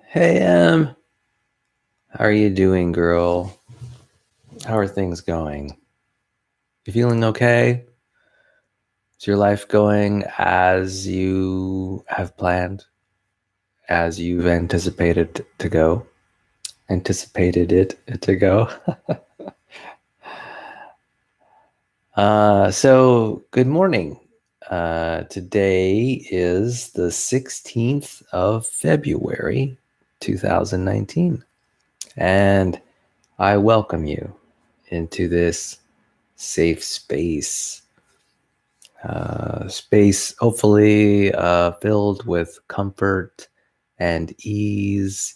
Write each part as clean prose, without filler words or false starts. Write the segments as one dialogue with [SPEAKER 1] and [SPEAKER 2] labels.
[SPEAKER 1] Hey, how are you doing, girl? How are things going? You feeling okay? Is your life going as you have planned, as you've anticipated to go? Anticipated it to go? So good morning. Today is the 16th of February, 2019, and I welcome you into this safe space hopefully filled with comfort and ease,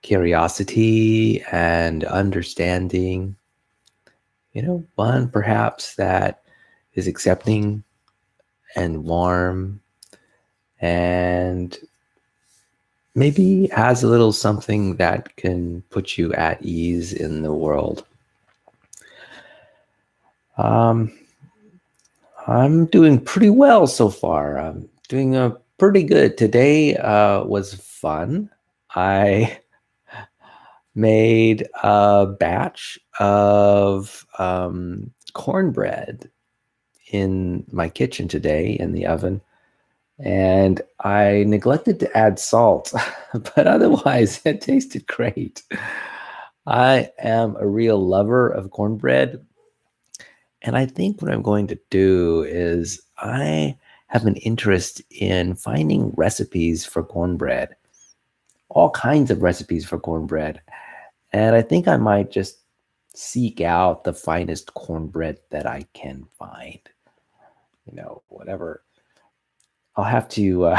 [SPEAKER 1] curiosity and understanding. One perhaps that is accepting and warm and maybe has a little something that can put you at ease in the world. Um, I'm doing pretty well so far. I'm doing pretty good. Today was fun. I made a batch of cornbread in my kitchen today in the oven, and I neglected to add salt, but otherwise it tasted great. I am a real lover of cornbread. And I think what I'm going to do is I have an interest in finding recipes for cornbread, all kinds of recipes for cornbread. And I think I might just seek out the finest cornbread that I can find. Whatever. I'll have to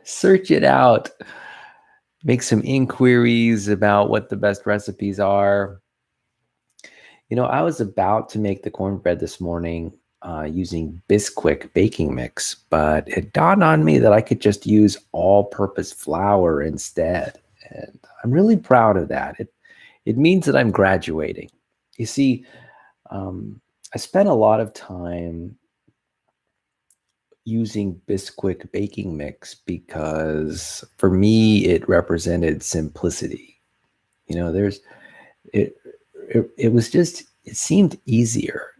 [SPEAKER 1] search it out, make some inquiries about what the best recipes are. I was about to make the cornbread this morning using Bisquick baking mix, but it dawned on me that I could just use all-purpose flour instead. And I'm really proud of that. It means that I'm graduating. You see, I spent a lot of time using Bisquick baking mix because for me, it represented simplicity. There's it it was just, it seemed easier.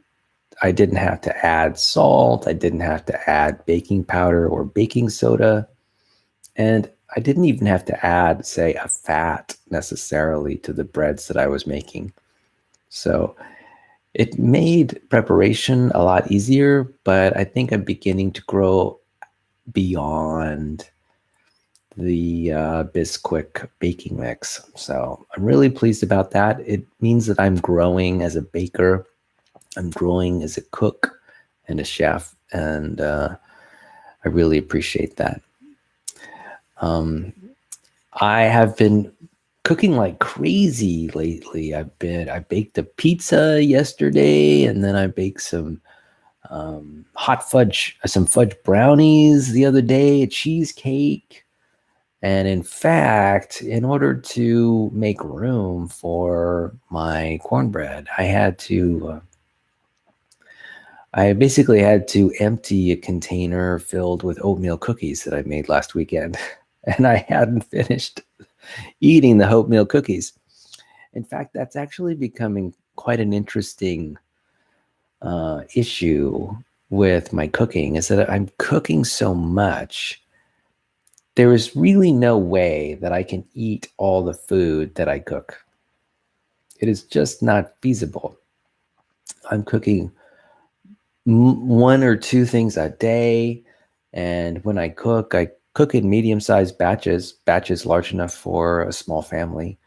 [SPEAKER 1] I didn't have to add salt. I didn't have to add baking powder or baking soda. And I didn't even have to add, say, a fat necessarily to the breads that I was making. So it made preparation a lot easier, but I think I'm beginning to grow beyond the Bisquick baking mix. So I'm really pleased about that. It means that I'm growing as a baker. I'm growing as a cook and a chef, and I really appreciate that. I have been cooking like crazy lately. I baked a pizza yesterday, and then I baked some hot fudge, some fudge brownies the other day, a cheesecake. And in fact, in order to make room for my cornbread, I basically had to empty a container filled with oatmeal cookies that I made last weekend. And I hadn't finished eating the oatmeal cookies. In fact, that's actually becoming quite an interesting issue with my cooking, is that I'm cooking so much. There is really no way that I can eat all the food that I cook. It is just not feasible. I'm cooking one or two things a day. And when I cook in medium-sized batches large enough for a small family.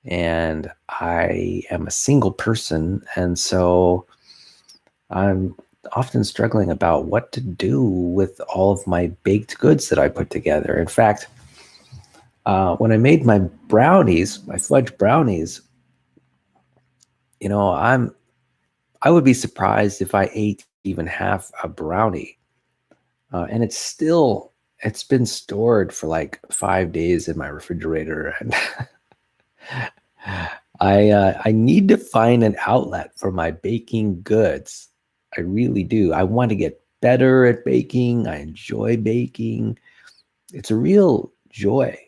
[SPEAKER 1] And I am a single person. And so I'm often struggling about what to do with all of my baked goods that I put together. In fact, when I made my brownies, my fudge brownies, I would be surprised if I ate even half a brownie. And it's been stored for like 5 days in my refrigerator. And I need to find an outlet for my baking goods. I really do. I want to get better at baking. I enjoy baking. It's a real joy.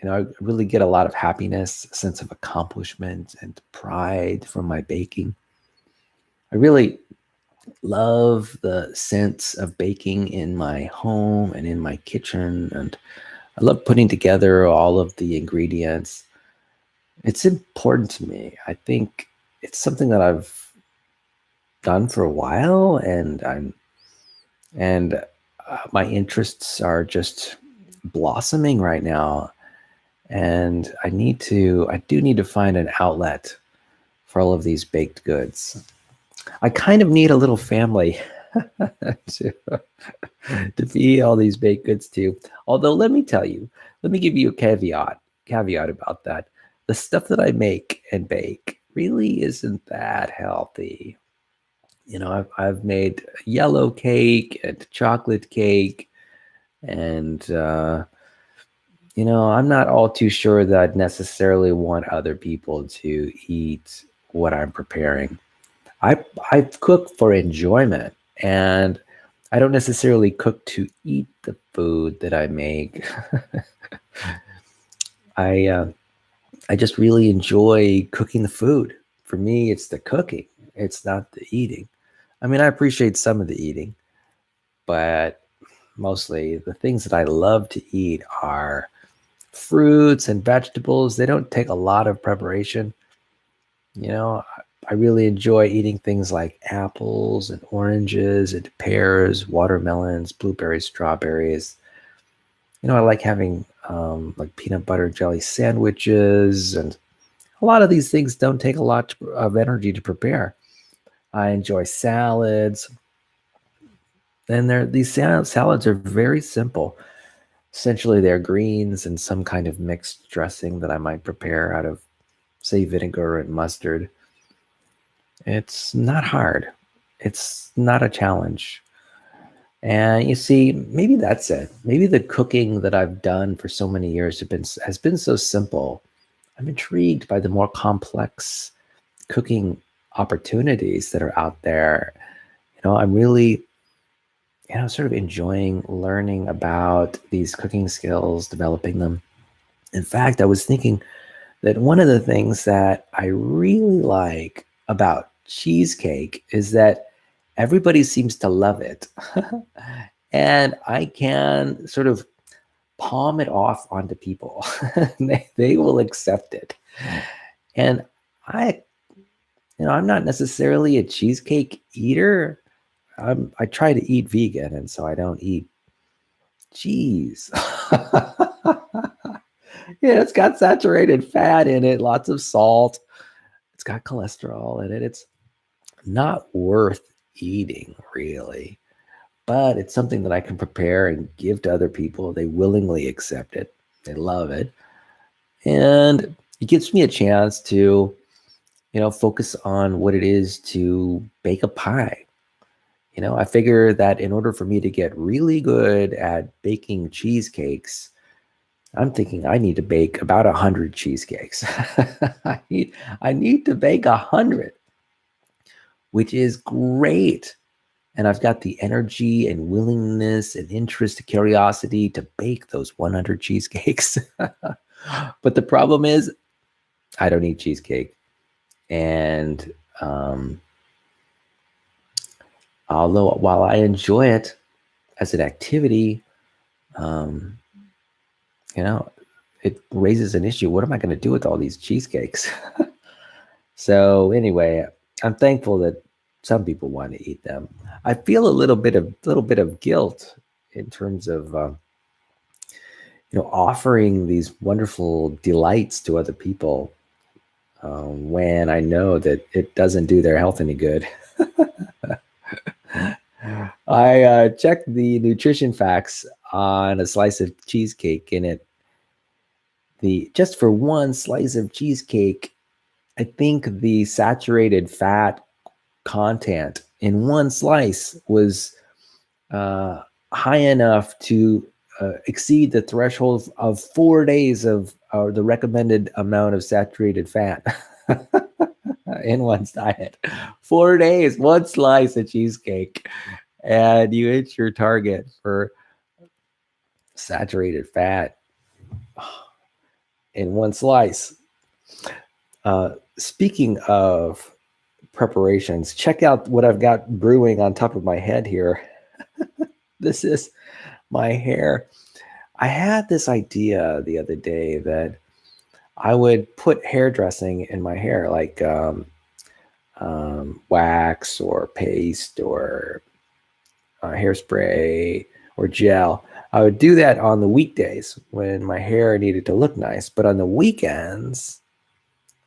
[SPEAKER 1] I really get a lot of happiness, a sense of accomplishment and pride from my baking. I really love the sense of baking in my home and in my kitchen. And I love putting together all of the ingredients. It's important to me. I think it's something that I've done for a while, and my interests are just blossoming right now. And I do need to find an outlet for all of these baked goods. I kind of need a little family to, to feed all these baked goods to. Although, let me give you a caveat about that. The stuff that I make and bake really isn't that healthy. I've made yellow cake and chocolate cake, and I'm not all too sure that I'd necessarily want other people to eat what I'm preparing. I cook for enjoyment, and I don't necessarily cook to eat the food that I make. I just really enjoy cooking the food. For me, it's the cooking. It's not the eating. I mean, I appreciate some of the eating, but mostly the things that I love to eat are fruits and vegetables. They don't take a lot of preparation. I really enjoy eating things like apples and oranges and pears, watermelons, blueberries, strawberries. I like having like peanut butter jelly sandwiches, and a lot of these things don't take a lot of energy to prepare. I enjoy salads, and these salads are very simple. Essentially, they're greens and some kind of mixed dressing that I might prepare out of, say, vinegar and mustard. It's not hard. It's not a challenge. And you see, maybe that's it. Maybe the cooking that I've done for so many years has been so simple. I'm intrigued by the more complex cooking opportunities that are out there. I'm really, sort of enjoying learning about these cooking skills, developing them. In fact, I was thinking that one of the things that I really like about cheesecake is that everybody seems to love it. And I can sort of palm it off onto people. They will accept it. And I'm not necessarily a cheesecake eater. I try to eat vegan, and so I don't eat cheese. Yeah, it's got saturated fat in it, lots of salt. It's got cholesterol in it. It's not worth eating, really. But it's something that I can prepare and give to other people. They willingly accept it. They love it. And it gives me a chance to, focus on what it is to bake a pie. I figure that in order for me to get really good at baking cheesecakes, I'm thinking I need to bake about 100 cheesecakes. I need to bake 100, which is great. And I've got the energy and willingness and interest, curiosity to bake those 100 cheesecakes. But the problem is, I don't eat cheesecake. And although while I enjoy it as an activity, it raises an issue. What am I going to do with all these cheesecakes? So anyway, I'm thankful that some people want to eat them. I feel a little bit of guilt in terms of offering these wonderful delights to other people when I know that it doesn't do their health any good. I checked the nutrition facts on a slice of cheesecake, and just for one slice of cheesecake, I think the saturated fat content in one slice was high enough to exceed the threshold of 4 days of the recommended amount of saturated fat in one's diet. 4 days, one slice of cheesecake. and you hit your target for saturated fat in one slice. Speaking of preparations, check out what I've got brewing on top of my head here. This is my hair. I had this idea the other day that I would put hairdressing in my hair, like wax or paste or hairspray or gel. I would do that on the weekdays when my hair needed to look nice, but on the weekends,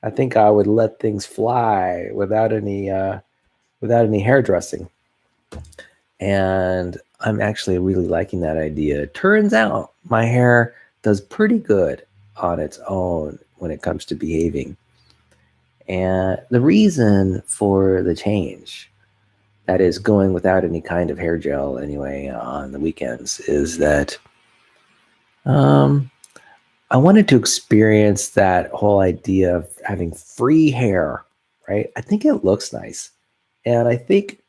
[SPEAKER 1] I think I would let things fly without any hairdressing. And I'm actually really liking that idea. It turns out my hair does pretty good on its own when it comes to behaving. And the reason for the change, that is going without any kind of hair gel anyway on the weekends, is that I wanted to experience that whole idea of having free hair, right? I think it looks nice. And I think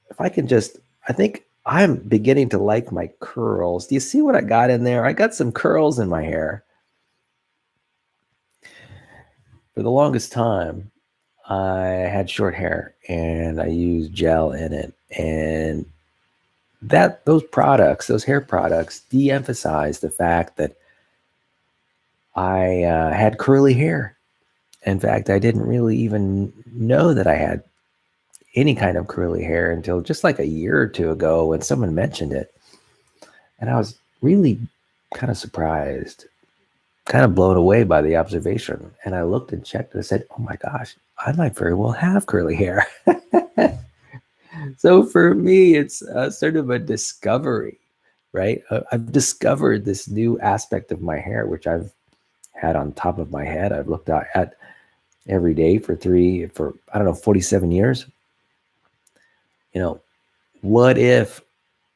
[SPEAKER 1] if I can just, I think I'm beginning to like my curls. Do you see what I got in there? I got some curls in my hair. For the longest time, I had short hair and I used gel in it. And those hair products, de-emphasize the fact that I had curly hair. In fact, I didn't really even know that I had any kind of curly hair until just like a year or two ago when someone mentioned it. And I was really kind of surprised, kind of blown away by the observation. And I looked and checked and I said, oh my gosh, I might very well have curly hair. So for me, it's sort of a discovery, right? I've discovered this new aspect of my hair, which I've had on top of my head. I've looked at every day for 47 years. You know, what if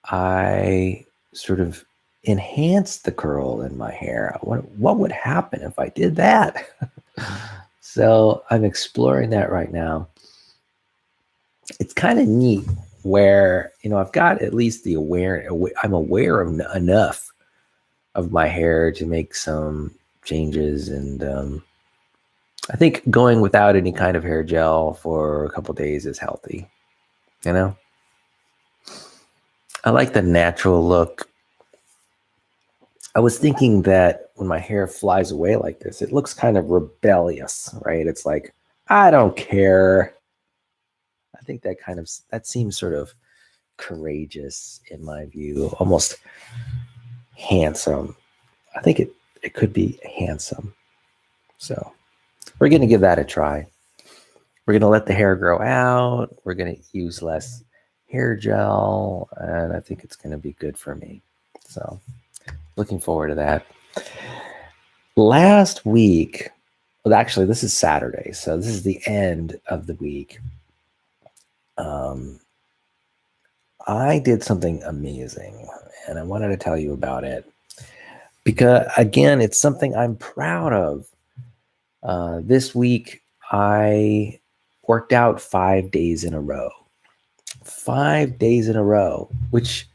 [SPEAKER 1] I sort of enhanced the curl in my hair? What would happen if I did that? So I'm exploring that right now. It's kind of neat where, I've got at least I'm aware of enough of my hair to make some changes. And I think going without any kind of hair gel for a couple days is healthy. I like the natural look. I was thinking that when my hair flies away like this, it looks kind of rebellious, right? It's like, I don't care. I think that seems sort of courageous in my view, almost handsome. I think it could be handsome. So we're going to give that a try. We're going to let the hair grow out. We're going to use less hair gel, and I think it's going to be good for me. So looking forward to that. Last week, well, actually, this is Saturday, so this is the end of the week. I did something amazing, and I wanted to tell you about it because, again, it's something I'm proud of. This week, I worked out 5 days in a row. 5 days in a row, which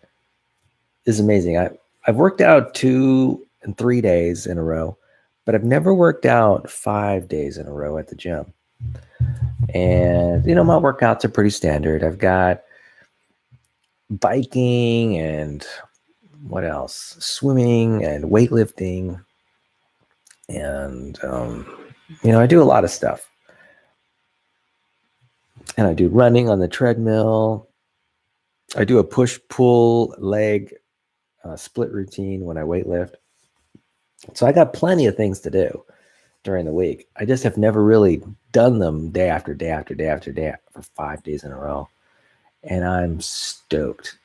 [SPEAKER 1] is amazing. I've worked out 2 and 3 days in a row, but I've never worked out 5 days in a row at the gym. And, my workouts are pretty standard. I've got biking and what else? Swimming and weightlifting. And, I do a lot of stuff. And I do running on the treadmill. I do a push-pull leg split routine when I weightlift. So I got plenty of things to do during the week. I just have never really done them day after day after day after day for 5 days in a row. And I'm stoked.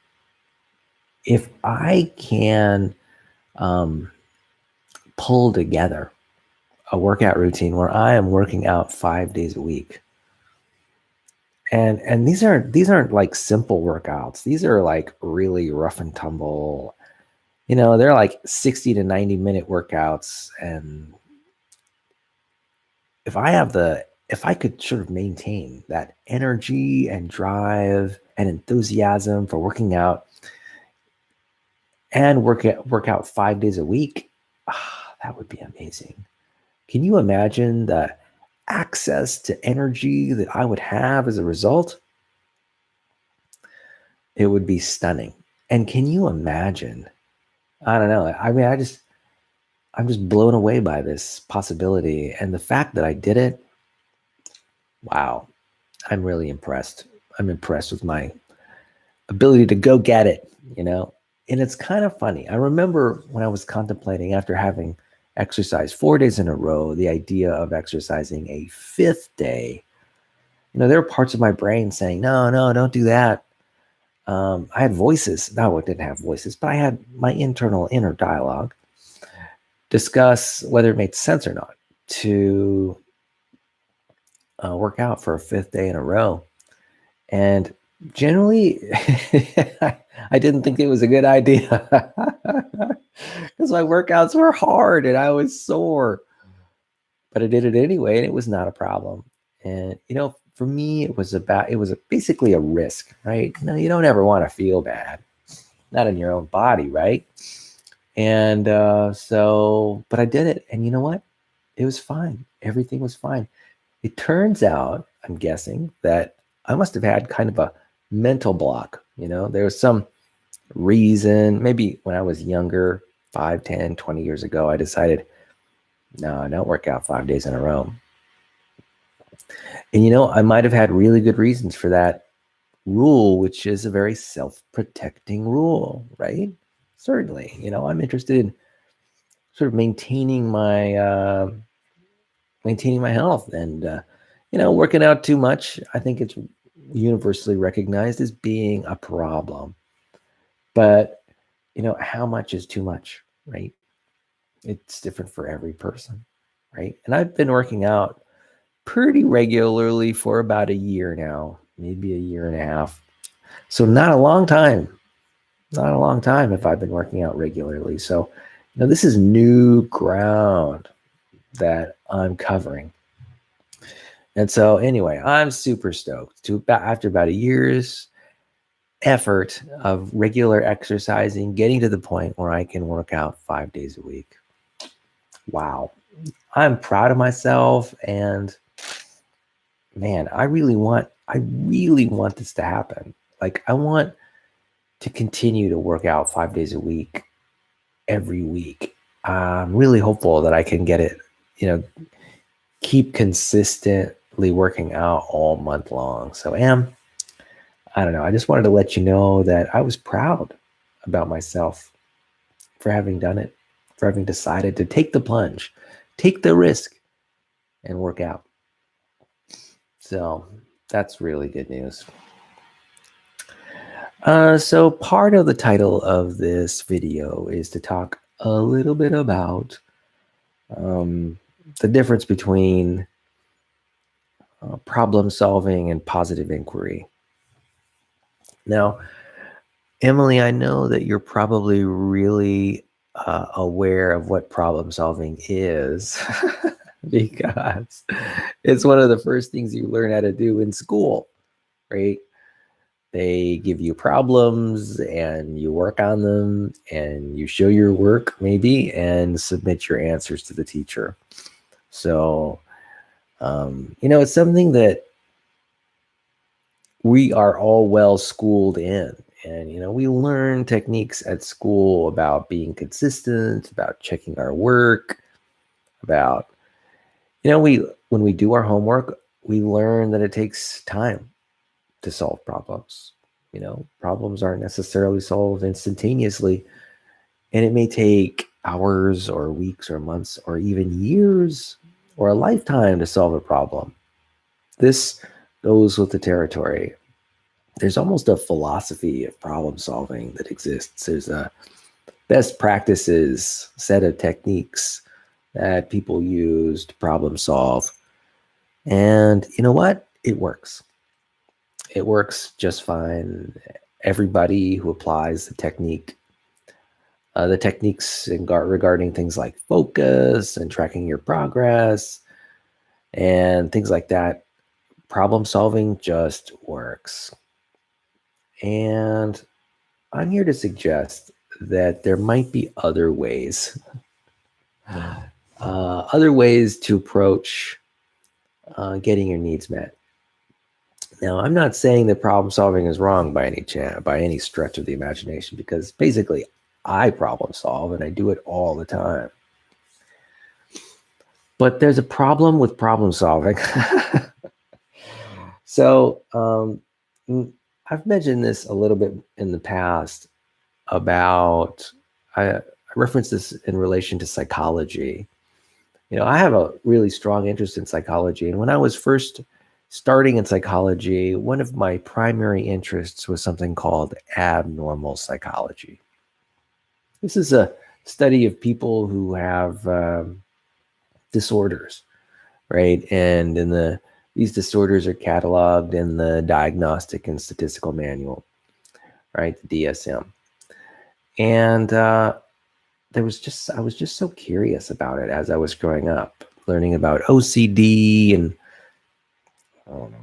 [SPEAKER 1] If I can pull together a workout routine where I am working out 5 days a week, and these aren't like simple workouts. These are like really rough and tumble. They're like 60 to 90 minute workouts. And if I could sort of maintain that energy and drive and enthusiasm for working out and work out 5 days a week, that would be amazing. Can you imagine the access to energy that I would have as a result? It would be stunning. And can you imagine? I don't know. I mean, I'm just blown away by this possibility. And the fact that I did it, wow, I'm really impressed. I'm impressed with my ability to go get it, you know? And it's kind of funny. I remember when I was contemplating, after having exercised 4 days in a row, the idea of exercising a fifth day. There are parts of my brain saying, no, no, don't do that. I had voices. No, I didn't have voices, but I had my internal inner dialogue discuss whether it made sense or not to work out for a fifth day in a row. And generally, I didn't think it was a good idea because my workouts were hard and I was sore. But I did it anyway, and it was not a problem. And, for me, it was basically a risk, right? You don't ever want to feel bad, not in your own body, right? And but I did it. And you know what? It was fine. Everything was fine. It turns out, I'm guessing, that I must have had kind of a mental block. There was some reason, maybe when I was younger, 5, 10, 20 years ago, I decided, no, I don't work out 5 days in a row. And, I might have had really good reasons for that rule, which is a very self-protecting rule, right? Certainly, I'm interested in sort of maintaining my health, and working out too much, I think it's universally recognized as being a problem. But how much is too much, right? It's different for every person, right? And I've been working out pretty regularly for about a year now, maybe a year and a half. So not a long time if I've been working out regularly. So this is new ground that I'm covering. And so anyway, I'm super stoked after about a year's effort of regular exercising, getting to the point where I can work out 5 days a week. Wow. I'm proud of myself, and man, I really want this to happen. Like, I want to continue to work out 5 days a week, every week. I'm really hopeful that I can get it, keep consistently working out all month long. So I don't know. I just wanted to let you know that I was proud about myself for having done it, for having decided to take the plunge, take the risk, and work out. So that's really good news. So part of the title of this video is to talk a little bit about the difference between problem solving and positive inquiry. Now, Emily, I know that you're probably really aware of what problem solving is because it's one of the first things you learn how to do in school, right? They give you problems and you work on them and you show your work maybe and submit your answers to the teacher. So, it's something that we are all well schooled in. And, we learn techniques at school about being consistent, about checking our work, about, when we do our homework, we learn that it takes time to solve problems. Problems aren't necessarily solved instantaneously, and it may take hours or weeks or months or even years or a lifetime to solve a problem. This goes with the territory. There's almost a philosophy of problem solving that exists. There's a best practices set of techniques that people use to problem solve. And you know what? It works. It works just fine. Everybody who applies the techniques regarding things like focus and tracking your progress and things like that, problem solving just works. And I'm here to suggest that there might be other ways, to approach getting your needs met. Now, I'm not saying that problem solving is wrong by any stretch of the imagination, because basically I problem solve and I do it all the time. But there's a problem with problem solving. So I've mentioned this a little bit in the past about, I referenced this in relation to psychology. I have a really strong interest in psychology. And when I was first starting in psychology, one of my primary interests was something called abnormal psychology. This is a study of people who have disorders, right? And these disorders are cataloged in the Diagnostic and Statistical Manual, right? The DSM. And I was just so curious about it as I was growing up, learning about OCD and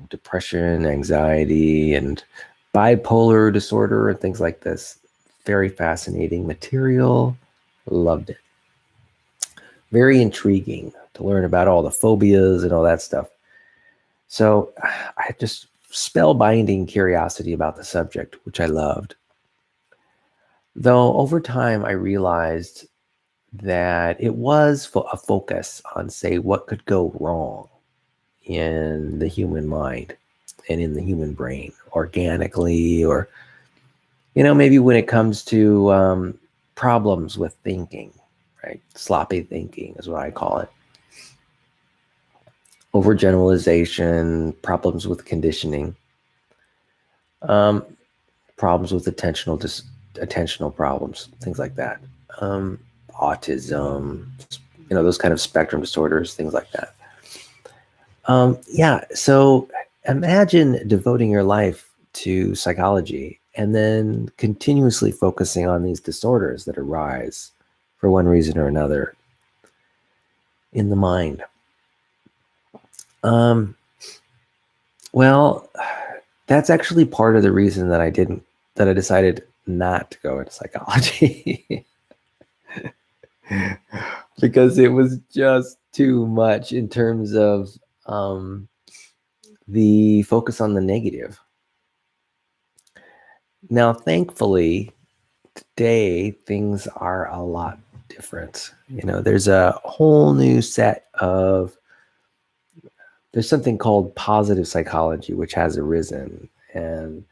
[SPEAKER 1] depression, anxiety, and bipolar disorder and things like this. Very fascinating material. Loved it. Very intriguing to learn about all the phobias and all that stuff. So I had just spellbinding curiosity about the subject, which I loved. Though over time, I realized that it was a focus on, say, what could go wrong in the human mind and in the human brain organically, or, maybe when it comes to problems with thinking, right? Sloppy thinking is what I call it. Overgeneralization, problems with conditioning, problems with attentional problems, things like that. Autism, those kind of spectrum disorders, things like that. So imagine devoting your life to psychology and then continuously focusing on these disorders that arise for one reason or another in the mind. Well, that's actually part of the reason that I decided not to go into psychology. Because it was just too much in terms of the focus on the negative. Now, thankfully, today things are a lot different. There's a whole new set of, there's something called positive psychology, which has arisen, and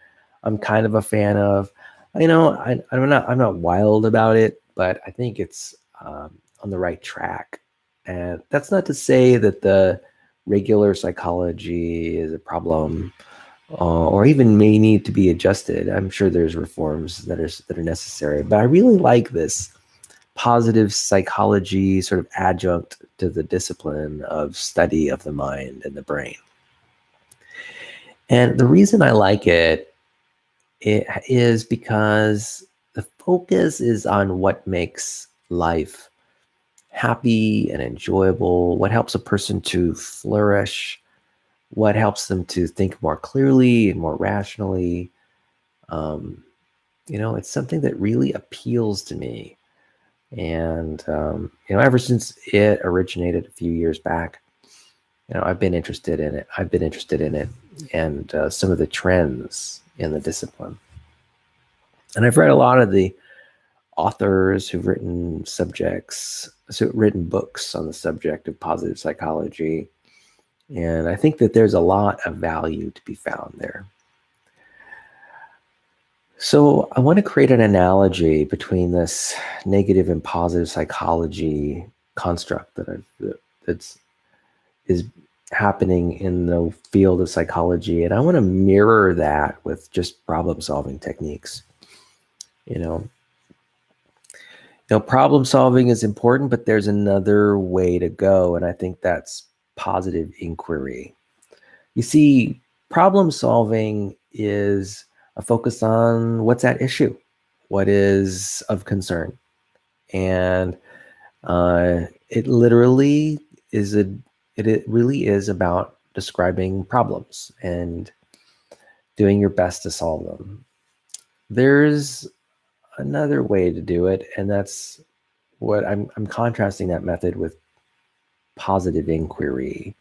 [SPEAKER 1] I'm kind of a fan of. I'm not wild about it, but I think it's on the right track. And that's not to say that the regular psychology is a problem, or even may need to be adjusted. I'm sure there's reforms that are necessary, but I really like this positive psychology sort of adjunct to the discipline of study of the mind and the brain. And the reason I like it is because the focus is on what makes life happy and enjoyable, what helps a person to flourish, what helps them to think more clearly and more rationally. It's something that really appeals to me. And, ever since it originated a few years back, I've been interested in it. And some of the trends in the discipline. And I've read a lot of the authors who've written books on the subject of positive psychology. And I think that there's a lot of value to be found there. So I want to create an analogy between this negative and positive psychology construct that's happening in the field of psychology. And I want to mirror that with just problem-solving techniques. Problem solving is important, but there's another way to go. And I think that's positive inquiry. You see, problem solving is a focus on what's at issue, what is of concern. And it really is about describing problems and doing your best to solve them. There's another way to do it, and that's what I'm contrasting that method with positive inquiry.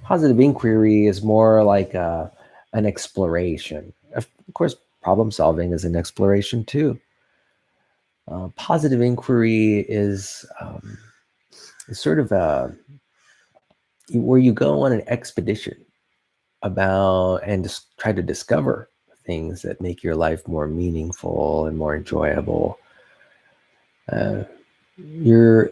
[SPEAKER 1] Positive inquiry is more like an exploration. Of course, problem solving is an exploration too. Positive inquiry is sort of where you go on an expedition about and just try to discover things that make your life more meaningful and more enjoyable. You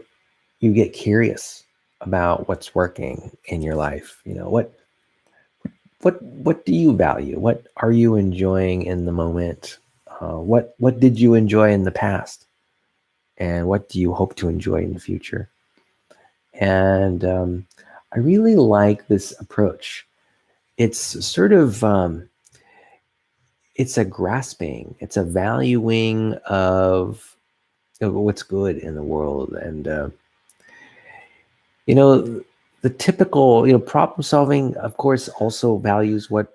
[SPEAKER 1] get curious about what's working in your life. What do you value? What are you enjoying in the moment? What did you enjoy in the past? And what do you hope to enjoy in the future? And I really like this approach. It's sort of it's a grasping, it's a valuing of what's good in the world. And the typical problem solving, of course, also values what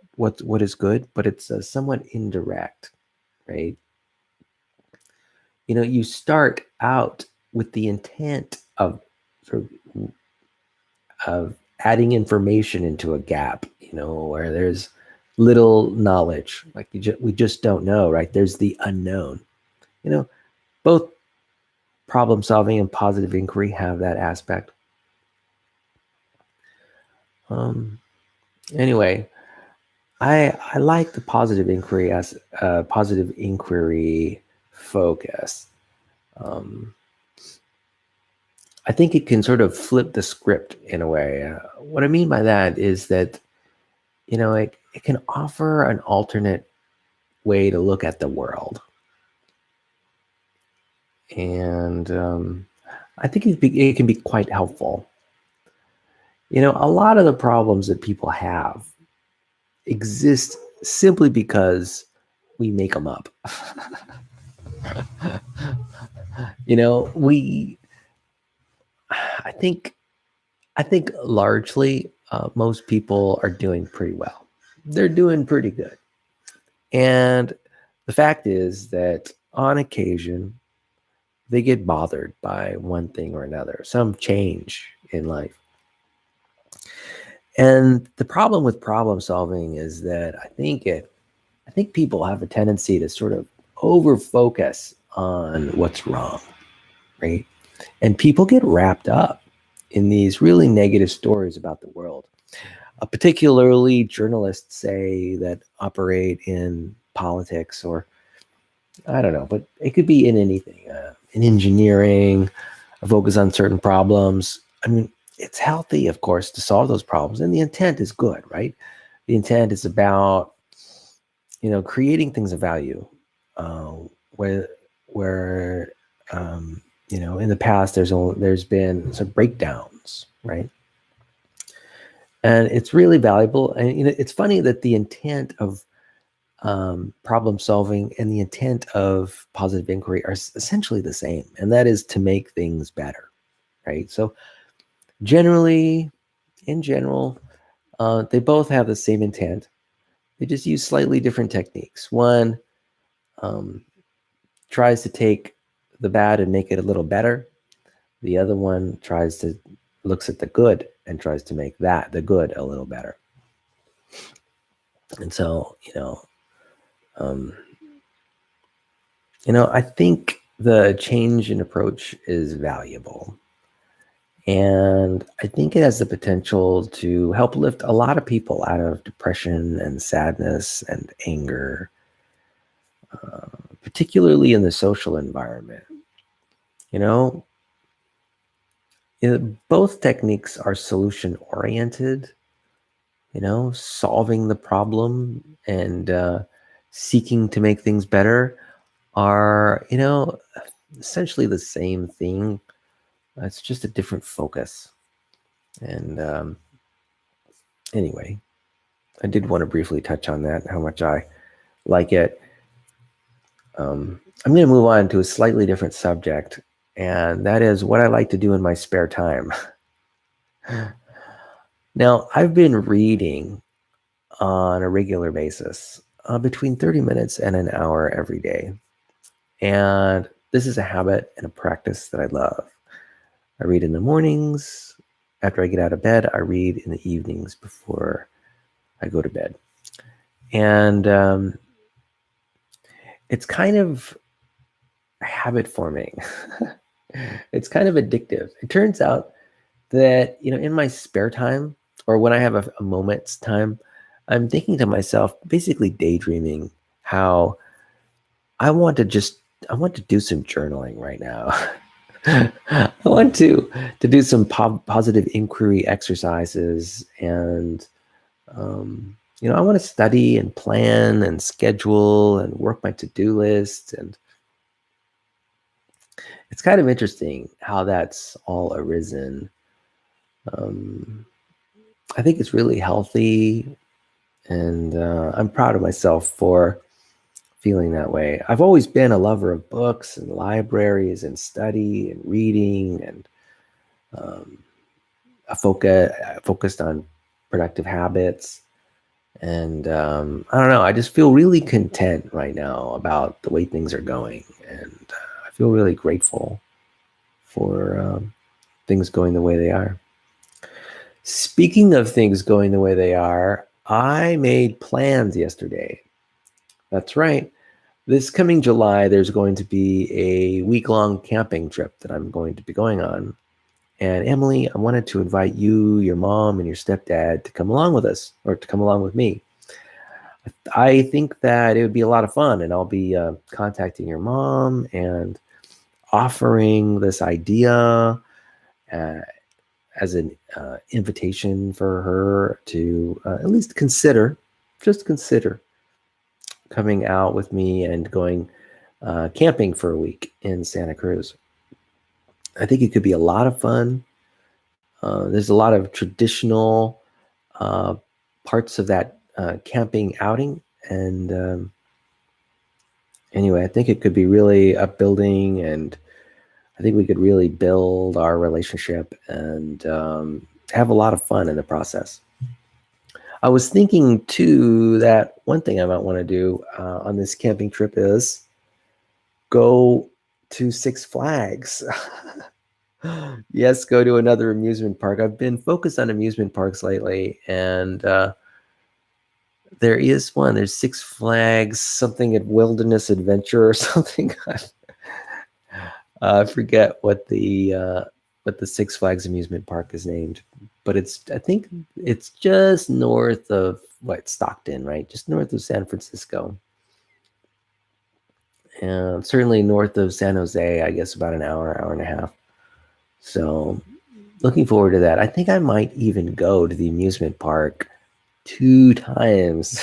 [SPEAKER 1] is good, but it's somewhat indirect, right? You start out with the intent of sort of adding information into a gap, where there's little knowledge, like we just don't know, right? There's the unknown. Both problem solving and positive inquiry have that aspect. Anyway, I like the positive inquiry as a positive inquiry focus. I think it can sort of flip the script in a way. What I mean by that is that, it can offer an alternate way to look at the world. And I think it can be quite helpful. A lot of the problems that people have exist simply because we make them up. I think largely most people are doing pretty well. They're doing pretty good. And the fact is that on occasion, they get bothered by one thing or another, some change in life. And the problem with problem solving is that I think people have a tendency to sort of over focus on what's wrong, right? And people get wrapped up in these really negative stories about the world. Particularly journalists, say, that operate in politics, or I don't know, but it could be in anything, in engineering, a focus on certain problems. I mean, it's healthy, of course, to solve those problems, and the intent is good, right? The intent is about, creating things of value, where in the past there's been some breakdowns, right? And it's really valuable. And it's funny that the intent of problem solving and the intent of positive inquiry are essentially the same, and that is to make things better, right? So in general, they both have the same intent. They just use slightly different techniques. One tries to take the bad and make it a little better. The other one looks at the good and tries to make the good a little better. And so, I think the change in approach is valuable. And I think it has the potential to help lift a lot of people out of depression and sadness and anger, particularly in the social environment. Both techniques are solution oriented, solving the problem and seeking to make things better are, essentially the same thing. It's just a different focus. And anyway, I did want to briefly touch on that, how much I like it. I'm going to move on to a slightly different subject, and that is what I like to do in my spare time. Now, I've been reading on a regular basis. between 30 minutes and an hour every day. And this is a habit and a practice that I love. I read in the mornings. After I get out of bed, I read in the evenings before I go to bed. And it's kind of habit forming. It's kind of addictive. It turns out that, in my spare time or when I have a moment's time, I'm thinking to myself, basically daydreaming, how I want to do some journaling right now. I want to do some positive inquiry exercises, and I want to study and plan and schedule and work my to-do list. And it's kind of interesting how that's all arisen. I think it's really healthy, and I'm proud of myself for feeling that way. I've always been a lover of books and libraries and study and reading, and focused on productive habits. And I don't know, I just feel really content right now about the way things are going. And I feel really grateful for things going the way they are. Speaking of things going the way they are, I made plans yesterday. That's right. This coming July, there's going to be a week-long camping trip that I'm going to be going on. And Emily, I wanted to invite you, your mom, and your stepdad to come along with us, or to come along with me. I think that it would be a lot of fun, and I'll be contacting your mom and offering this idea as an invitation for her to at least just consider coming out with me and going camping for a week in Santa Cruz. I think it could be a lot of fun. There's a lot of traditional parts of that camping outing. And anyway, I think it could be really upbuilding, and I think we could really build our relationship and have a lot of fun in the process. I was thinking too that one thing I might want to do on this camping trip is go to Six Flags. Yes, go to another amusement park. I've been focused on amusement parks lately, and there is one. There's Six Flags, something at Wilderness Adventure or something. I forget what the Six Flags amusement park is named, but I think it's just north of Stockton, right? Just north of San Francisco, and certainly north of San Jose. I guess about an hour and a half. So, looking forward to that. I think I might even go to the amusement park 2 times.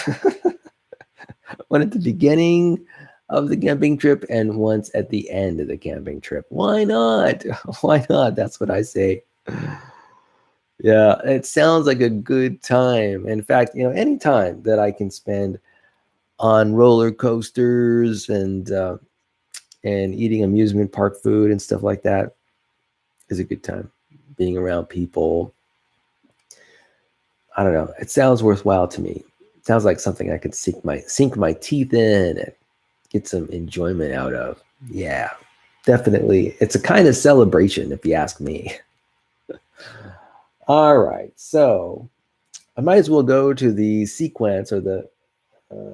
[SPEAKER 1] One at the beginning of the camping trip and once at the end of the camping trip. Why not? Why not? That's what I say. Yeah, it sounds like a good time. In fact, any time that I can spend on roller coasters and eating amusement park food and stuff like that is a good time. Being around people, I don't know. It sounds worthwhile to me. It sounds like something I could sink my teeth in and get some enjoyment out of. Yeah, definitely. It's a kind of celebration, if you ask me. All right, so I might as well go to the sequence or the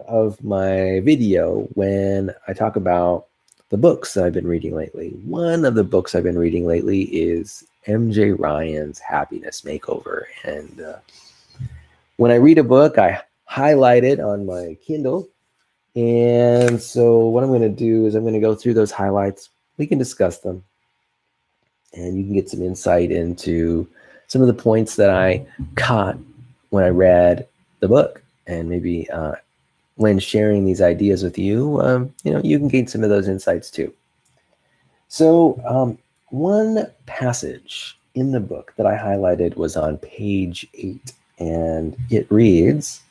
[SPEAKER 1] of my video when I talk about the books that I've been reading lately. One of the books I've been reading lately is MJ Ryan's Happiness Makeover. And when I read a book, I highlight it on my Kindle. And so what I'm going to do is I'm going to go through those highlights. We can discuss them, and you can get some insight into some of the points that I caught when I read the book. And maybe when sharing these ideas with you, you can gain some of those insights too. So one passage in the book that I highlighted was on page 8, and it reads,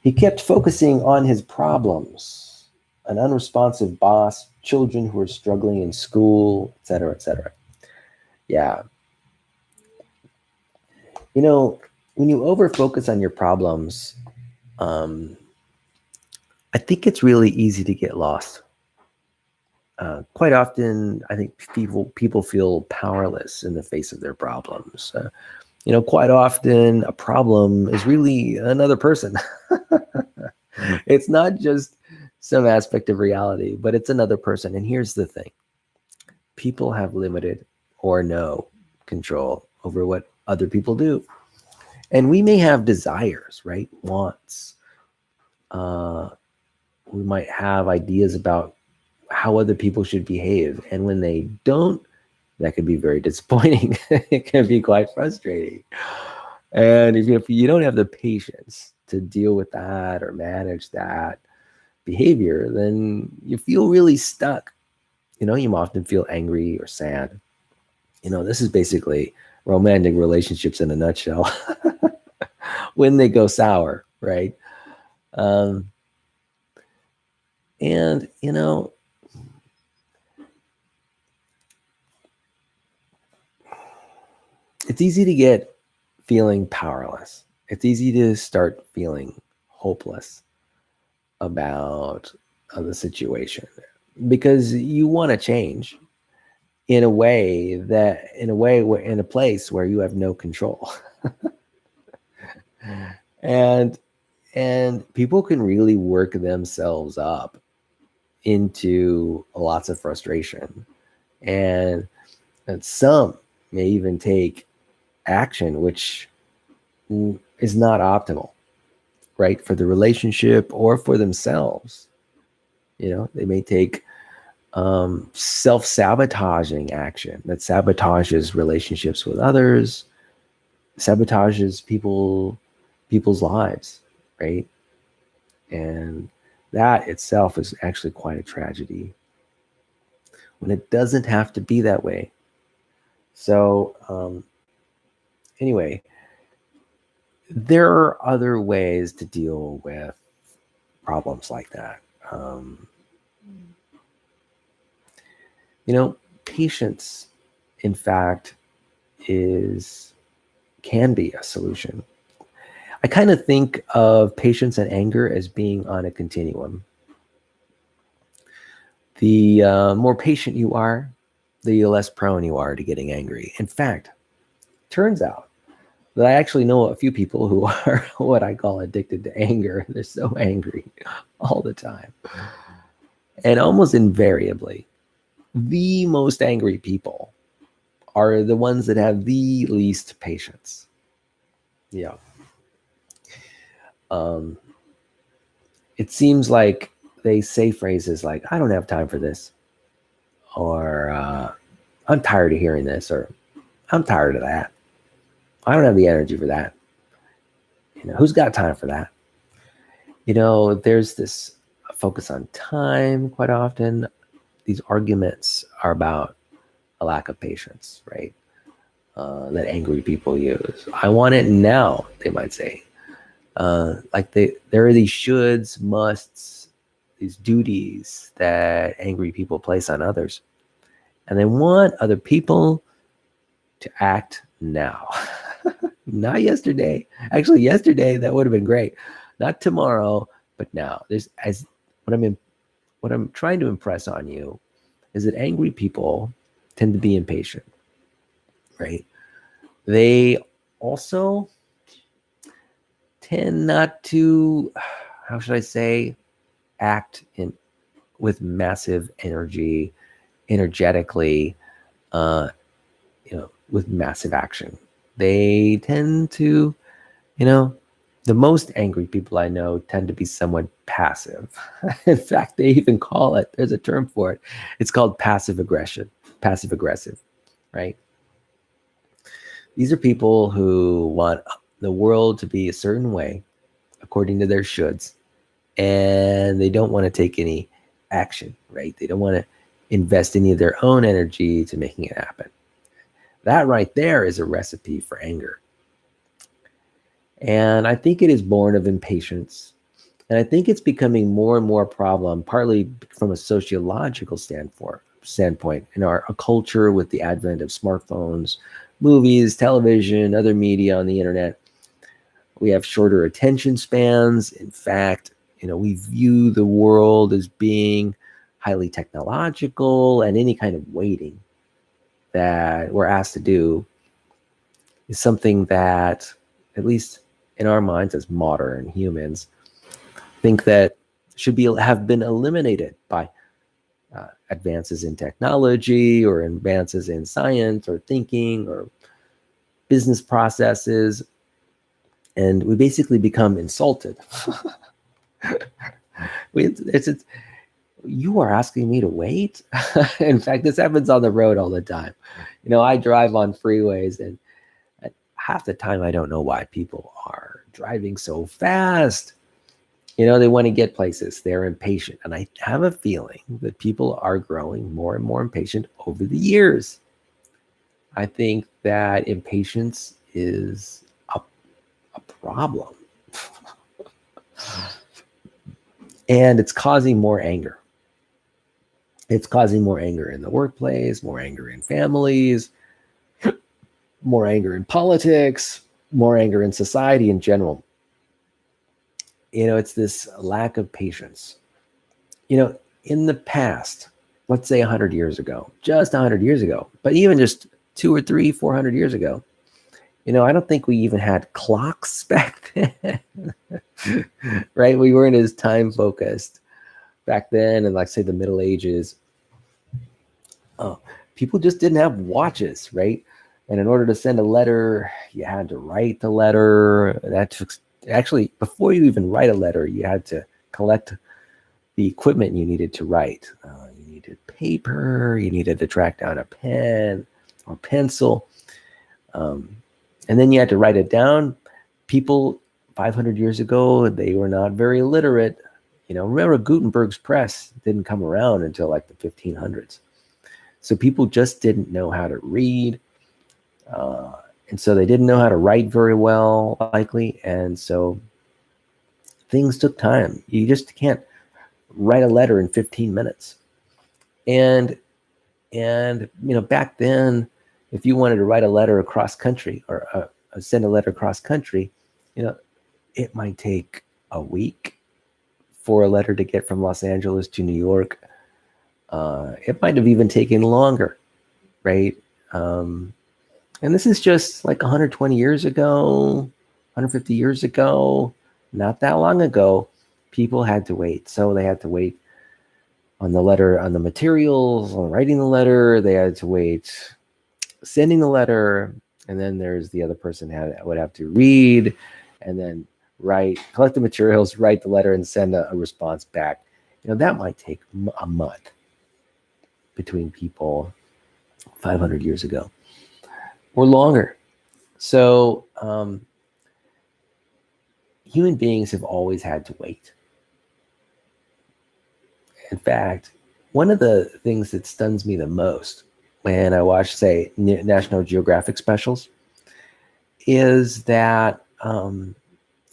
[SPEAKER 1] "He kept focusing on his problems, an unresponsive boss, children who are struggling in school, etc., etc." Yeah. When you over-focus on your problems, I think it's really easy to get lost. Quite often, I think people feel powerless in the face of their problems. Quite often, a problem is really another person. It's not just some aspect of reality, but it's another person. And here's the thing: people have limited or no control over what other people do. And we may have desires, right? Wants. We might have ideas about how other people should behave. And when they don't, that can be very disappointing. It can be quite frustrating. And if you don't have the patience to deal with that or manage that behavior, then you feel really stuck. You often feel angry or sad. This is basically romantic relationships in a nutshell. When they go sour, right? And it's easy to get feeling powerless. It's easy to start feeling hopeless about the situation because you want to change in a place where you have no control. and people can really work themselves up into lots of frustration, and some may even take action which is not optimal, right, for the relationship or for themselves. They may take self-sabotaging action that sabotages relationships with others, sabotages people's lives, right? And that itself is actually quite a tragedy when it doesn't have to be that way. So anyway, there are other ways to deal with problems like that. Patience, in fact, can be a solution. I kind of think of patience and anger as being on a continuum. The more patient you are, the less prone you are to getting angry. In fact, turns out that I actually know a few people who are what I call addicted to anger. They're so angry all the time. And almost invariably, the most angry people are the ones that have the least patience. Yeah. It seems like they say phrases like, I don't have time for this, or I'm tired of hearing this, or I'm tired of that. I don't have the energy for that. Who's got time for that? There's this focus on time quite often. These arguments are about a lack of patience, right? That angry people use. I want it now, they might say. Like there are these shoulds, musts, these duties that angry people place on others. And they want other people to act now. Not yesterday. Actually, yesterday, that would have been great. Not tomorrow, but now. What I'm trying to impress on you is that angry people tend to be impatient, right? They also tend not to, how should I say, act with massive energy, energetically, with massive action. They tend to, the most angry people I know tend to be somewhat passive. In fact, they even call it, there's a term for it. It's called passive aggressive, right? These are people who want the world to be a certain way according to their shoulds, and they don't want to take any action, right? They don't want to invest any of their own energy to making it happen. That right there is a recipe for anger. And I think it is born of impatience. And I think it's becoming more and more a problem, partly from a sociological standpoint in our culture with the advent of smartphones, movies, television, other media on the internet. We have shorter attention spans. In fact, We view the world as being highly technological, and any kind of waiting that we're asked to do is something that, at least in our minds as modern humans, think that should have been eliminated by advances in technology or advances in science or thinking or business processes. And we basically become insulted. It's you are asking me to wait? In fact, this happens on the road all the time. I drive on freeways, and half the time I don't know why people are driving so fast. They want to get places. They're impatient. And I have a feeling that people are growing more and more impatient over the years. I think that impatience is a problem. And it's causing more anger. It's causing more anger in the workplace, more anger in families, more anger in politics, more anger in society in general. It's this lack of patience. In the past, let's say 100 years ago, just 100 years ago, but even just 2 or 3, 400 years ago, I don't think we even had clocks back then, right? We weren't as time focused back then, and like say the Middle Ages. People just didn't have watches, right? And in order to send a letter, you had to write the letter. That took, actually, before you even write a letter, you had to collect the equipment you needed to write. You needed paper, you needed to track down a pen or pencil. And then you had to write it down. People 500 years ago, they were not very literate. Remember Gutenberg's press didn't come around until like the 1500s. So people just didn't know how to read. And so they didn't know how to write very well, likely. And so things took time. You just can't write a letter in 15 minutes. And back then, if you wanted to write a letter across country or send a letter across country, it might take a week for a letter to get from Los Angeles to New York. It might have even taken longer, right? And this is just like 120 years ago, 150 years ago, not that long ago. People had to wait. So they had to wait on the letter, on the materials, on writing the letter. They had to wait sending the letter. And then there's the other person would have to read and then collect the materials, write the letter, and send a response back. That might take a month between people 500 years ago or longer. So human beings have always had to wait. In fact, one of the things that stuns me the most when I watch, say, National Geographic specials is that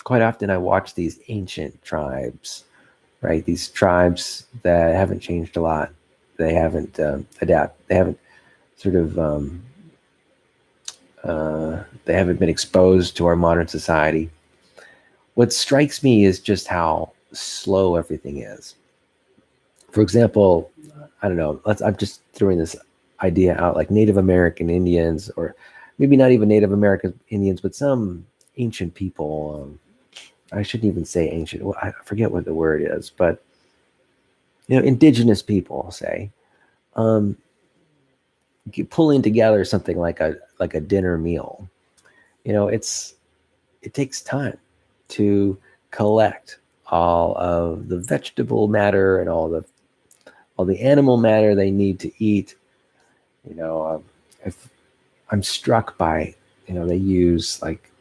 [SPEAKER 1] quite often I watch these ancient tribes, right? These tribes that haven't changed a lot. They haven't adapted. They haven't sort of they haven't been exposed to our modern society. What strikes me is just how slow everything is. For example, I don't know, I'm just throwing this idea out, like Native American Indians, or maybe not even Native American Indians, but some ancient people. I shouldn't even say ancient. Well, I forget what the word is, but indigenous people, say, pulling together something like a dinner meal. It takes time to collect all of the vegetable matter and all the animal matter they need to eat. If I'm struck by, they use like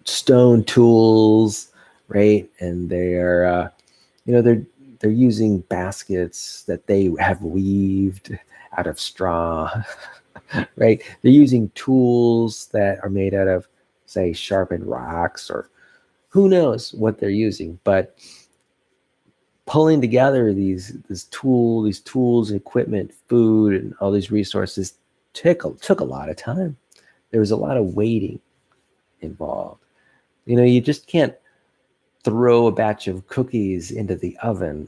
[SPEAKER 1] stone tools, right? And they're using baskets that they have weaved out of straw, right? They're using tools that are made out of, say, sharpened rocks, or who knows what they're using. But pulling together these tools, equipment, food, and all these resources took a lot of time. There was a lot of waiting involved. You just can't throw a batch of cookies into the oven.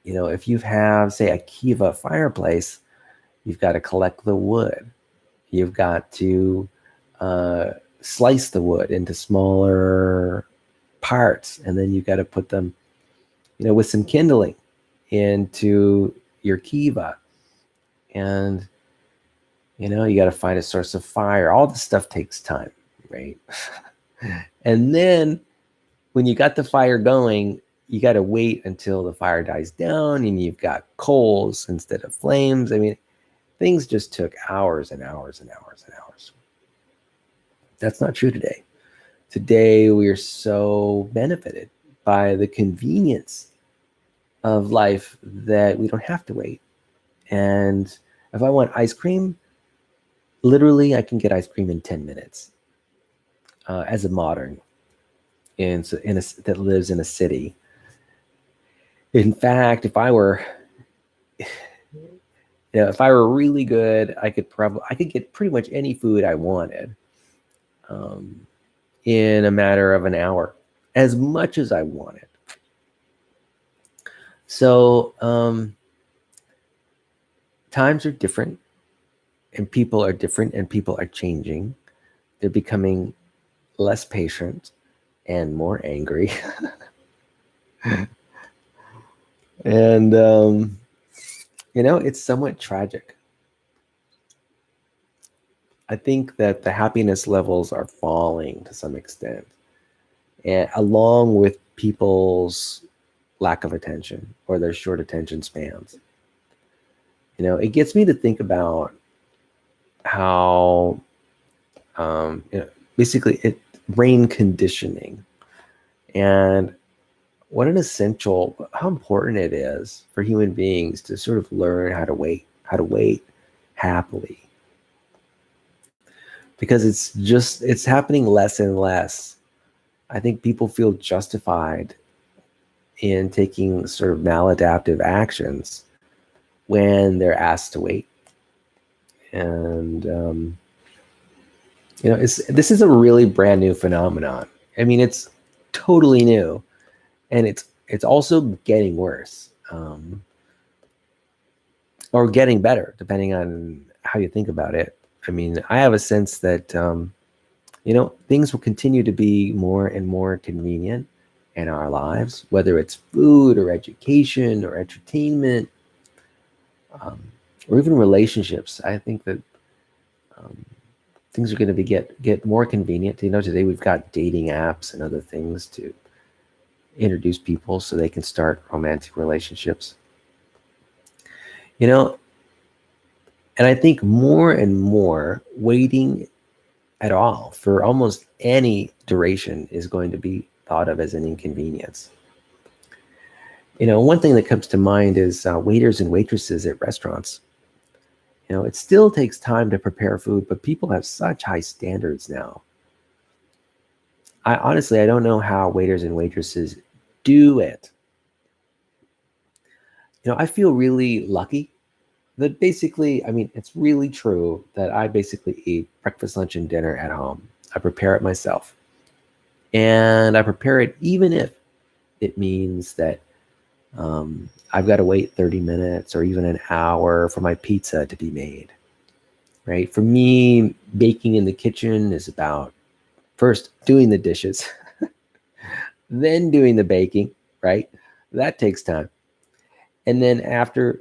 [SPEAKER 1] If you have, say, a Kiva fireplace, you've got to collect the wood. You've got to slice the wood into smaller parts, and then you've got to put them, with some kindling into your Kiva. And, you got to find a source of fire. All this stuff takes time, right? And then when you got the fire going, you got to wait until the fire dies down and you've got coals instead of flames. I mean, things just took hours and hours and hours and hours. That's not true today. Today, we are so benefited by the convenience of life that we don't have to wait. And if I want ice cream, literally, I can get ice cream in 10 minutes as a modern that lives in a city. In fact, if I were really good, I could get pretty much any food I wanted in a matter of an hour, as much as I wanted. So times are different, and people are different, and people are changing. They're becoming less patient and more angry. And it's somewhat tragic. I think that the happiness levels are falling to some extent, and along with people's lack of attention or their short attention spans. It gets me to think about how basically brain conditioning, and what an essential, how important it is for human beings to sort of learn how to wait happily. Because it's happening less and less. I think people feel justified in taking sort of maladaptive actions when they're asked to wait. And, this is a really brand new phenomenon. I mean, it's totally new. And it's also getting worse, or getting better, depending on how you think about it. I mean, I have a sense that, things will continue to be more and more convenient in our lives, whether it's food or education or entertainment, or even relationships. I think that things are going to get more convenient. Today we've got dating apps and other things to introduce people so they can start romantic relationships. And I think more and more waiting at all for almost any duration is going to be thought of as an inconvenience. One thing that comes to mind is waiters and waitresses at restaurants. It still takes time to prepare food, but people have such high standards now. I honestly don't know how waiters and waitresses do it. I feel really lucky that basically, I mean, it's really true that I basically eat breakfast, lunch, and dinner at home. I prepare it myself. And I prepare it even if it means that I've got to wait 30 minutes or even an hour for my pizza to be made, right? For me, baking in the kitchen is about first doing the dishes, then doing the baking, right? That takes time. And then after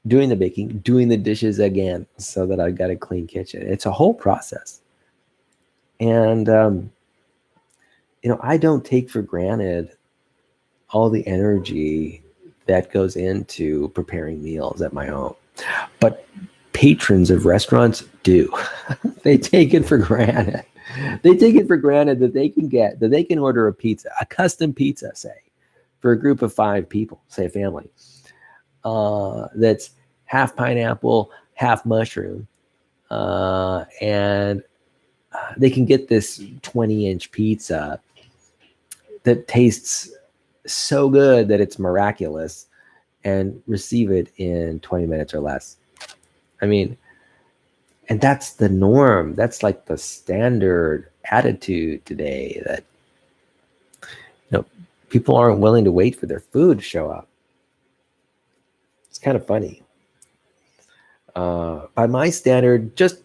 [SPEAKER 1] doing the baking, doing the dishes again so that I've got a clean kitchen. It's a whole process. And, I don't take for granted all the energy that goes into preparing meals at my home. But patrons of restaurants do. They take it for granted. They take it for granted that they can order a pizza, a custom pizza, say, for a group of 5 people, say a family, that's half pineapple, half mushroom, and they can get this 20-inch pizza that tastes so good that it's miraculous and receive it in 20 minutes or less. I mean, and that's the norm. That's like the standard attitude today that, you know, people aren't willing to wait for their food to show up. It's kind of funny. By my standard, just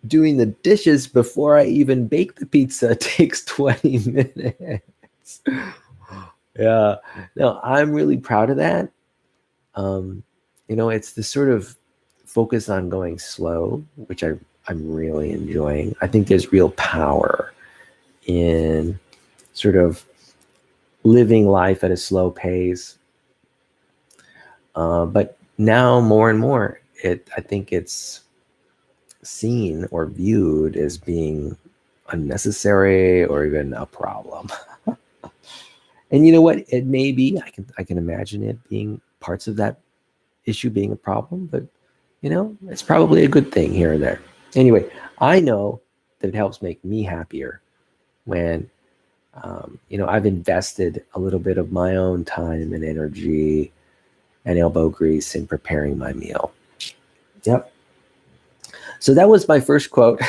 [SPEAKER 1] doing the dishes before I even bake the pizza takes 20 minutes. Yeah, no, I'm really proud of that. It's the sort of focus on going slow, which I'm really enjoying. I think there's real power in sort of living life at a slow pace. But now more and more, I think it's seen or viewed as being unnecessary or even a problem. And you know what? It may be. I can imagine it being parts of that issue being a problem, but it's probably a good thing here and there. Anyway, I know that it helps make me happier when I've invested a little bit of my own time and energy and elbow grease in preparing my meal. Yep. So that was my first quote.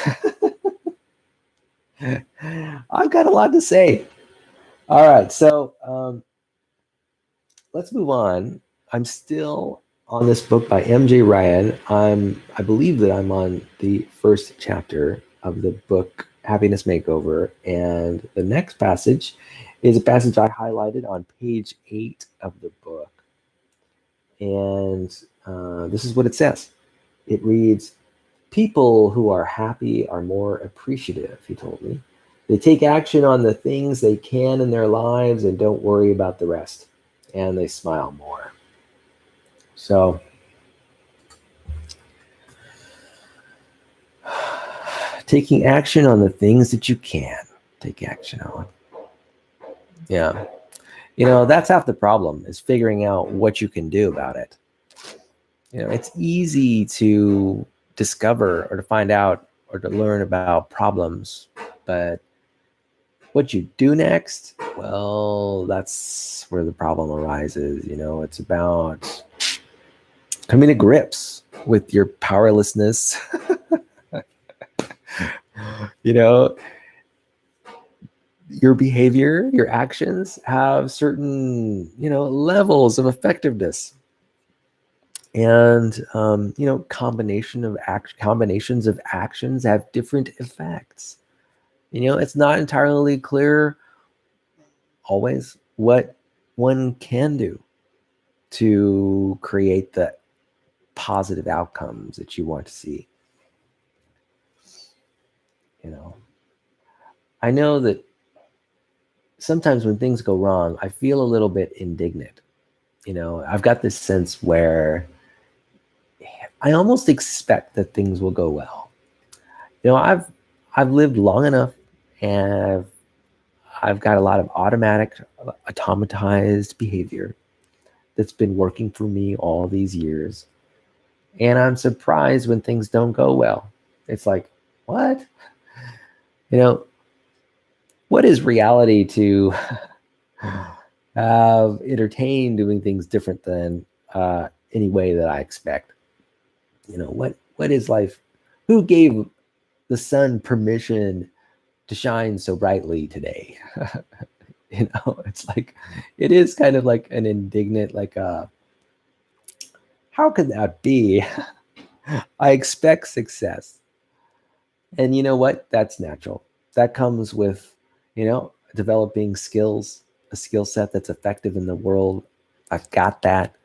[SPEAKER 1] I've got a lot to say. All right, so let's move on. I'm still on this book by M.J. Ryan. I believe that I'm on the first chapter of the book Happiness Makeover, and the next passage is a passage I highlighted on page 8 of the book. And this is what it says. It reads, "People who are happy are more appreciative," he told me. "They take action on the things they can in their lives and don't worry about the rest. And they smile more." So, taking action on the things that you can take action on. Yeah. That's half the problem, is figuring out what you can do about it. It's easy to discover or to find out or to learn about problems, but what you do next, well, that's where the problem arises. It's about coming to grips with your powerlessness. Your behavior, your actions have certain, levels of effectiveness. And, combinations of actions have different effects. It's not entirely clear always what one can do to create the positive outcomes that you want to see. I know that sometimes when things go wrong, I feel a little bit indignant. I've got this sense where I almost expect that things will go well. I've lived long enough, and I've got a lot of automatized behavior that's been working for me all these years. And I'm surprised when things don't go well. It's like, what? What is reality to entertain doing things different than any way that I expect? What is life? Who gave the sun permission to shine so brightly today? It's like, it is kind of like an indignant, like, how could that be? I expect success. And you know what? That's natural. That comes with, developing skills, a skill set that's effective in the world. I've got that.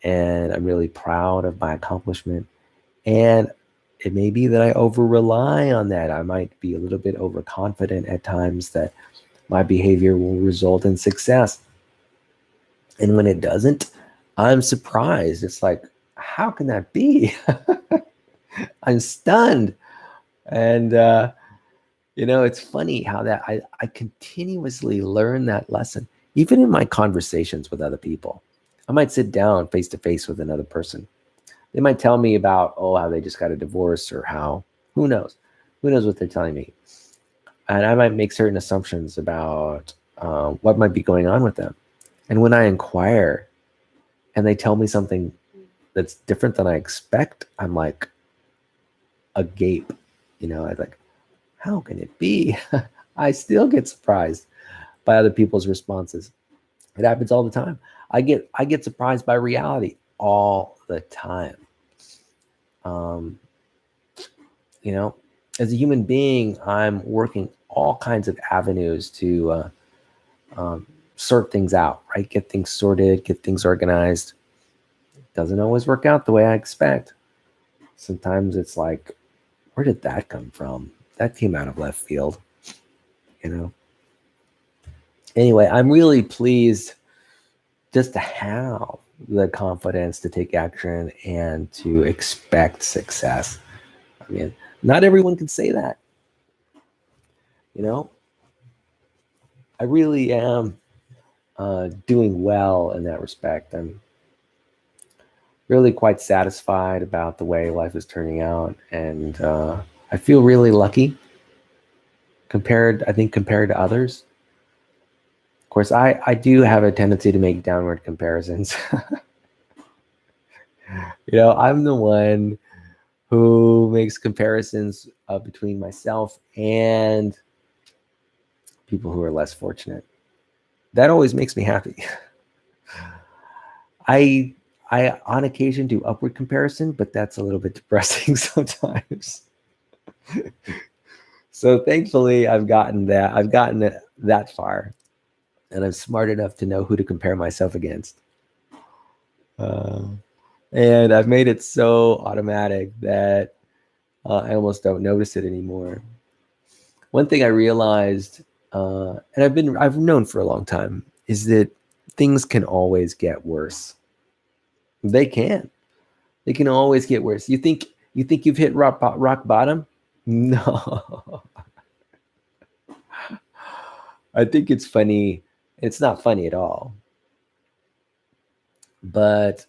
[SPEAKER 1] And I'm really proud of my accomplishment. And it may be that I over rely on that. I might be a little bit overconfident at times that my behavior will result in success. And when it doesn't, I'm surprised. It's like, how can that be? I'm stunned. And, it's funny how that I continuously learn that lesson, even in my conversations with other people. I might sit down face to face with another person. They might tell me about, how they just got a divorce, or who knows what they're telling me. And I might make certain assumptions about what might be going on with them. And when I inquire and they tell me something that's different than I expect, I'm like agape. I'm like, how can it be? I still get surprised by other people's responses. It happens all the time. I get surprised by reality all the time. Um, you know, as a human being, I'm working all kinds of avenues to sort things out, right? Get things sorted, get things organized. Doesn't always work out the way I expect. Sometimes it's like, where did that come from? That came out of left field, you know? Anyway, I'm really pleased just to have the confidence to take action and to expect success. I mean, not everyone can say that, you know? I really am doing well in that respect. I'm really quite satisfied about the way life is turning out, and I feel really lucky I think compared to others. Of course, I do have a tendency to make downward comparisons. I'm the one who makes comparisons between myself and people who are less fortunate. That always makes me happy. I on occasion do upward comparison, but that's a little bit depressing sometimes. So thankfully I've gotten that far, and I'm smart enough to know who to compare myself against. And I've made it so automatic that I almost don't notice it anymore. One thing I realized, and I've known for a long time, is that things can always get worse. They can always get worse. You think you've hit rock bottom? No. I think it's funny. It's not funny at all. But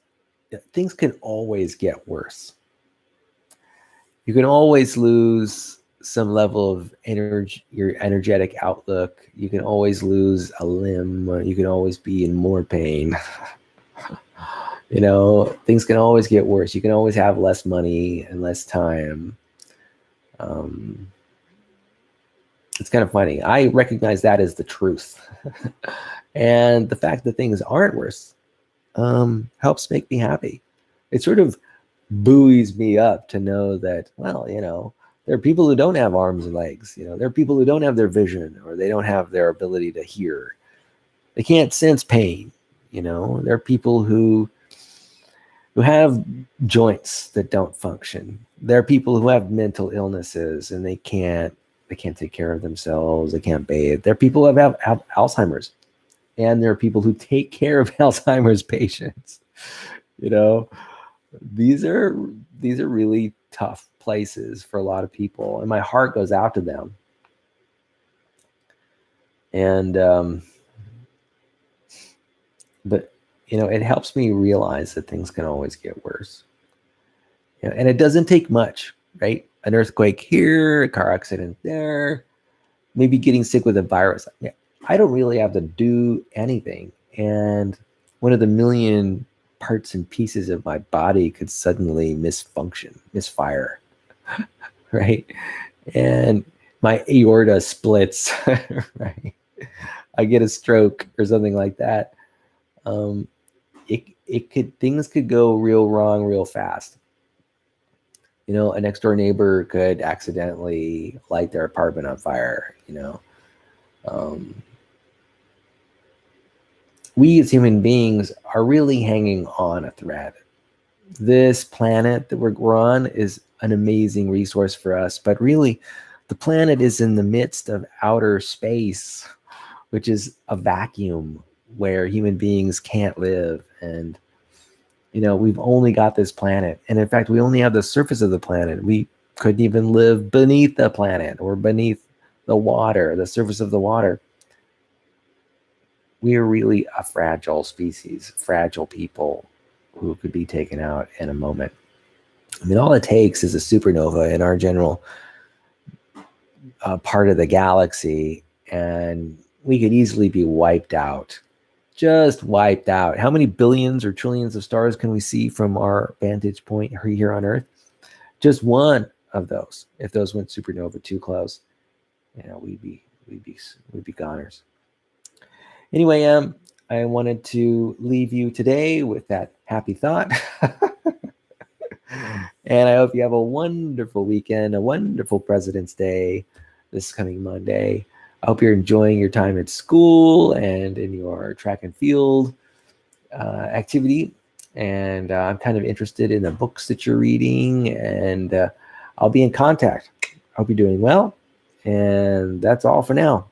[SPEAKER 1] things can always get worse. You can always lose some level of energy, your energetic outlook. You can always lose a limb. You can always be in more pain. Things can always get worse. You can always have less money and less time. It's kind of funny. I recognize that as the truth. And the fact that things aren't worse helps make me happy. It sort of buoys me up to know that, well, there are people who don't have arms and legs. There are people who don't have their vision, or they don't have their ability to hear. They can't sense pain. There are people who have joints that don't function. There are people who have mental illnesses and they can't take care of themselves. They can't bathe. There are people who have Alzheimer's, and there are people who take care of Alzheimer's patients. These are really tough places for a lot of people, and my heart goes out to them. And but it helps me realize that things can always get worse. And it doesn't take much, right? An earthquake here, a car accident there, maybe getting sick with a virus. Yeah, I don't really have to do anything, and one of the million parts and pieces of my body could suddenly misfire, right? And my aorta splits, right? I get a stroke or something like that. Things could go real wrong real fast. A next door neighbor could accidentally light their apartment on fire. We as human beings are really hanging on a thread. This planet that we're on is an amazing resource for us, but really the planet is in the midst of outer space, which is a vacuum where human beings can't live. And we've only got this planet, and in fact we only have the surface of the planet. We couldn't even live beneath the planet or beneath the water, the surface of the water. We are really a fragile species, fragile people who could be taken out in a moment. I mean, all it takes is a supernova in our general part of the galaxy, and we could easily be wiped out. Just wiped out. How many billions or trillions of stars can we see from our vantage point here on Earth? Just one of those, if those went supernova too close. we'd be goners. Anyway, I wanted to leave you today with that happy thought. And I hope you have a wonderful weekend, a wonderful President's Day this coming Monday. I hope you're enjoying your time at school and in your track and field activity. And I'm kind of interested in the books that you're reading, and I'll be in contact. I hope you're doing well. And that's all for now.